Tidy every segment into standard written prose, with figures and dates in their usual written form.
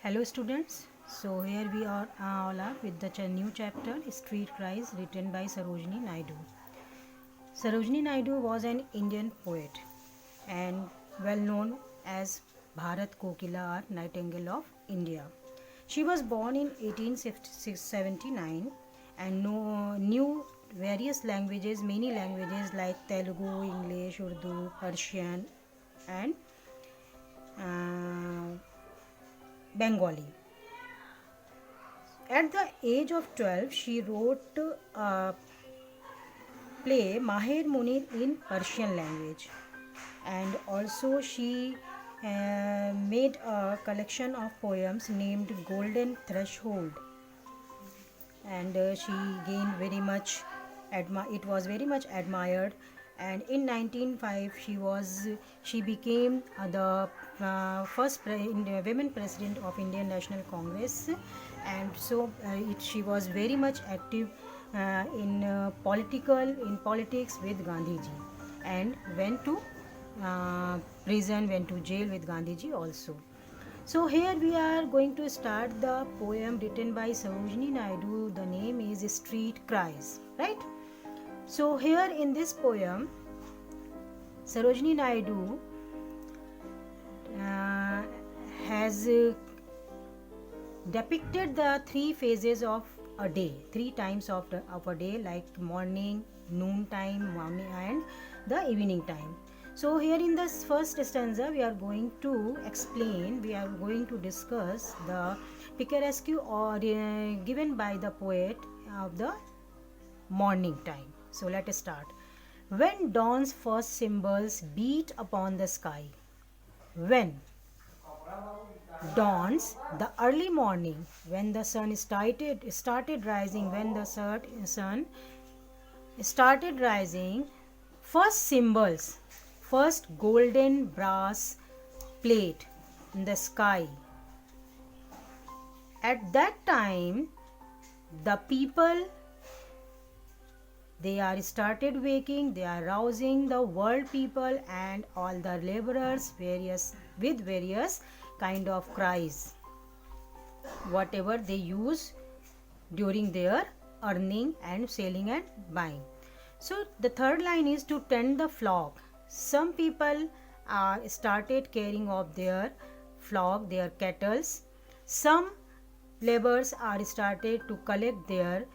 Hello students, so here we are all are with the new chapter Street Cries written by Sarojini Naidu. Sarojini Naidu was an Indian poet and well known as Bharat Kokila or Nightingale of India. She was born in 1879 and knew various languages, many languages like Telugu, English, Urdu, Persian and uh, Bengali. At the age of 12, she wrote a play Maher Munir in Persian language, and also she made a collection of poems named Golden Threshold, and she gained very much it was very much admired. And in 1905 she became the first women president of Indian National Congress, and so she was very much active in politics with Gandhiji, and went to prison, went to jail with Gandhiji also. So here we are going to start the poem written by Sarojini Naidu. The name is Street Cries, right? So here in this poem, Sarojini Naidu has depicted the three phases of a day, three times of a day, like morning, noon time, morning, and the evening time. So here in this first stanza, we are going to discuss the picturesque or given by the poet of the morning time. So let us start. When dawn's first cymbals beat upon the sky, when dawns the early morning, when the sun started rising, when the sun started rising, first cymbals, first golden brass plate in the sky. At that time, the people, they are started waking, they are rousing the world people and all the laborers with various kind of cries, whatever they use during their earning and selling and buying. So the third line is to tend the flock. Some people started caring of their flock, their kettles. Some laborers are started to collect their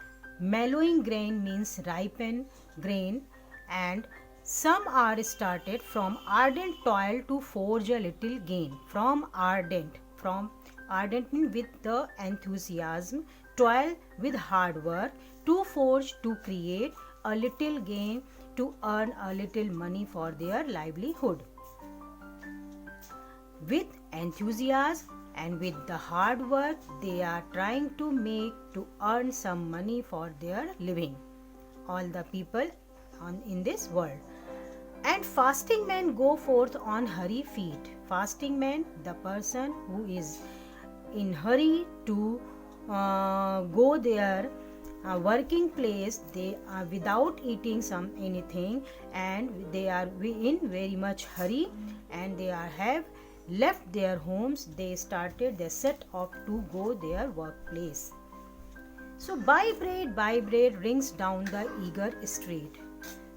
mellowing grain, means ripen grain, and some are started from ardent toil to forge a little gain. From ardent means with the enthusiasm, toil with hard work, to forge, to create a little gain, to earn a little money for their livelihood. With enthusiasm and with the hard work, they are trying to earn some money for their living, all the people in this world. And fasting men go forth on hurry feet. Fasting man, the person who is in hurry to go their working place, they are without eating anything, and they are in very much hurry, and they have left their homes. They set off to go their workplace. So buy bread rings down the eager street.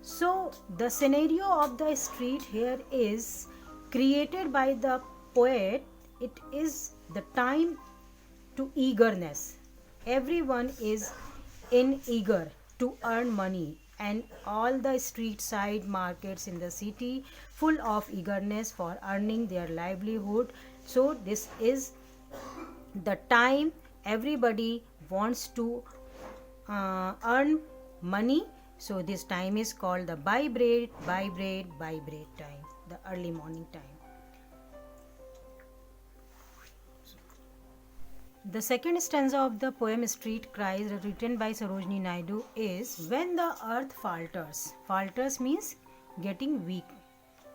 So the scenario of the street here is created by the poet. It is the time to eagerness. Everyone is in eager to earn money, and all the street side markets in the city full of eagerness for earning their livelihood. So this is the time everybody wants to earn money. So this time is called the buy bread time, the early morning time. The second stanza of the poem Street Cries, written by Sarojini Naidu, is when the earth falters. Falters means getting weak.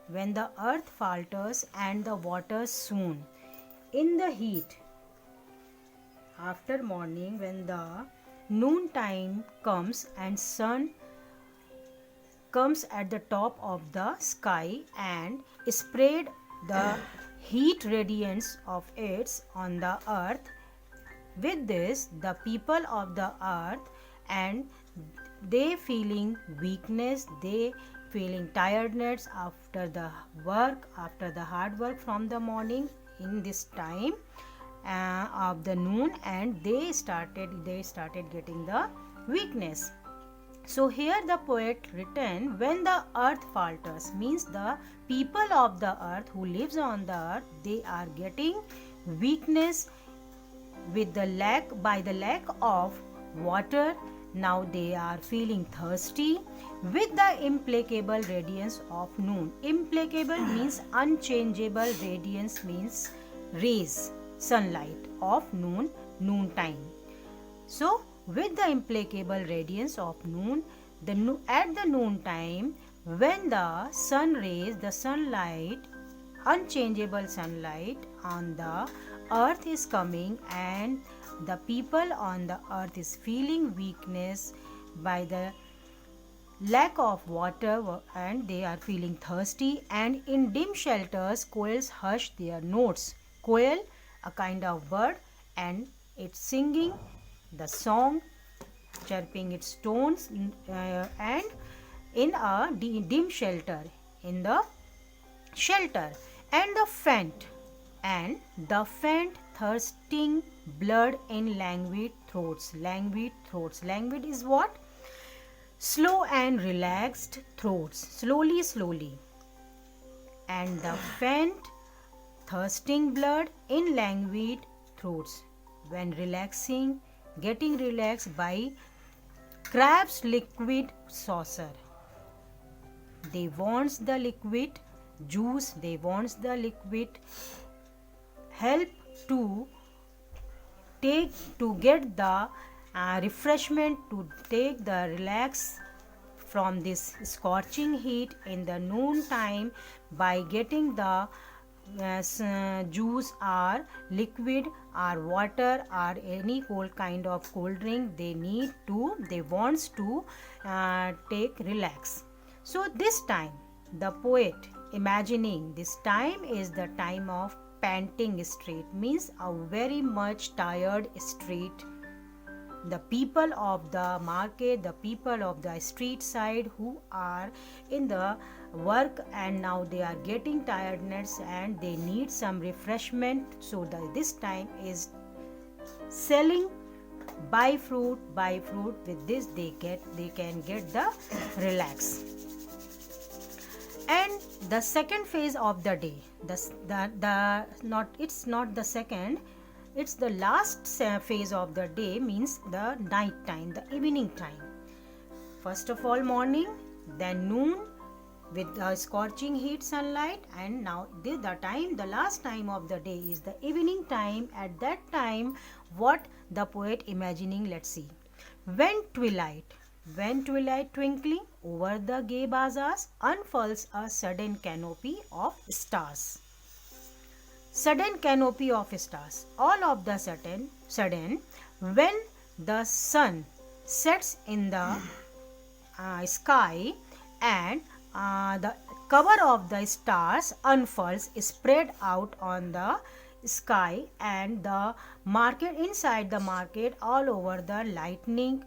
When the earth falters and the waters swoon in the heat. After morning, when the noon time comes and sun comes at the top of the sky and spread the heat radiance of its on the earth. With this, the people of the earth, and they feeling weakness, they feeling tiredness after the work, after the hard work from the morning in this time of the noon, and they started getting the weakness. So here the poet written, when the earth falters, means the people of the earth who lives on the earth, they are getting weakness with the by the lack of water. Now they are feeling thirsty with the implacable radiance of noon. Implacable means unchangeable, radiance means rays, sunlight of noon time. So with the implacable radiance of noon, at the noon time, when the sun rays, the sunlight, unchangeable sunlight on the earth is coming, and the people on the earth is feeling weakness by the lack of water, and they are feeling thirsty, and in dim shelters quails hush their notes. Quail, a kind of bird, and it's singing the song, chirping its tones, and in a dim shelter, in the shelter. And the faint thirsting blood in languid throats. Languid is what? Slow and relaxed throats, slowly. And the faint thirsting blood in languid throats, when relaxing, getting relaxed by crab's liquid saucer. They wants the liquid juice, they wants the liquid help to get the refreshment, to take the relax from this scorching heat in the noon time by getting the juice or liquid or water or any cold kind of cold drink. They wants to take relax. So this time the poet imagining this time is the time of panting street, means a very much tired street. The people of the market, the people of the street side who are in the work, and now they are getting tiredness and they need some refreshment. So this time is selling buy fruit. With this they can get the relax. And the second phase of the day, it's not the second, it's the last phase of the day, means the night time, the evening time. First of all morning, then noon with the scorching heat sunlight, and now the last time of the day is the evening time. At that time, what the poet imagining, let's see. When twilight twinkling over the gay bazaars unfurls a sudden canopy of stars. All of the sudden, when the sun sets in the sky, and the cover of the stars unfurls, spread out on the sky, and the market, inside the market, all over the lightning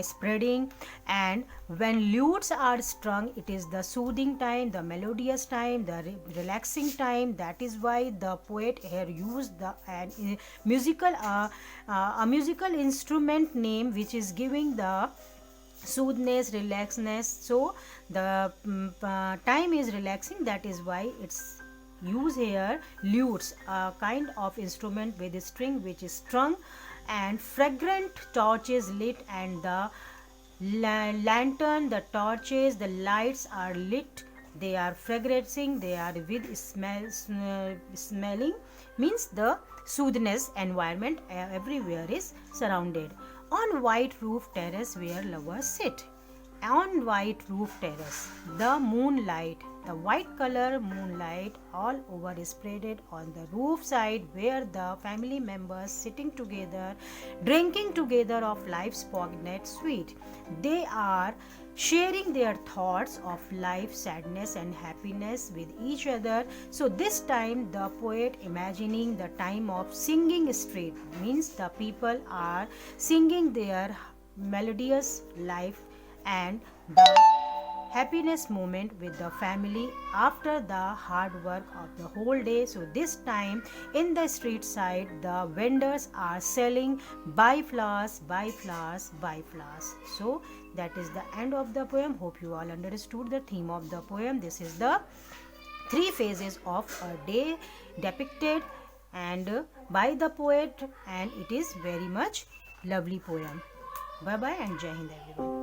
spreading. And when lutes are strung, it is the soothing time, the melodious time, the relaxing time. That is why the poet here used the musical instrument name, which is giving the soothness, relaxness. So the time is relaxing, that is why it's use here lutes, a kind of instrument with a string which is strung, and fragrant torches lit, and the lantern, the torches, the lights are lit, they are fragrancing, they are with smelling, means the soothness environment everywhere is surrounded. On white roof terrace where lovers sit, on white roof terrace, the moonlight, the white color moonlight all over is spreaded on the roof side, where the family members sitting together, drinking together of life's poignant sweet. They are sharing their thoughts of life, sadness and happiness with each other. So this time the poet imagining the time of singing street, means the people are singing their melodious life and the happiness moment with the family after the hard work of the whole day. So this time in the street side the vendors are selling buy flowers, buy flowers, buy flowers. So that is the end of the poem. Hope you all understood the theme of the poem. This is the three phases of a day depicted and by the poet, and it is very much lovely poem. Bye bye and Jai Hind everyone.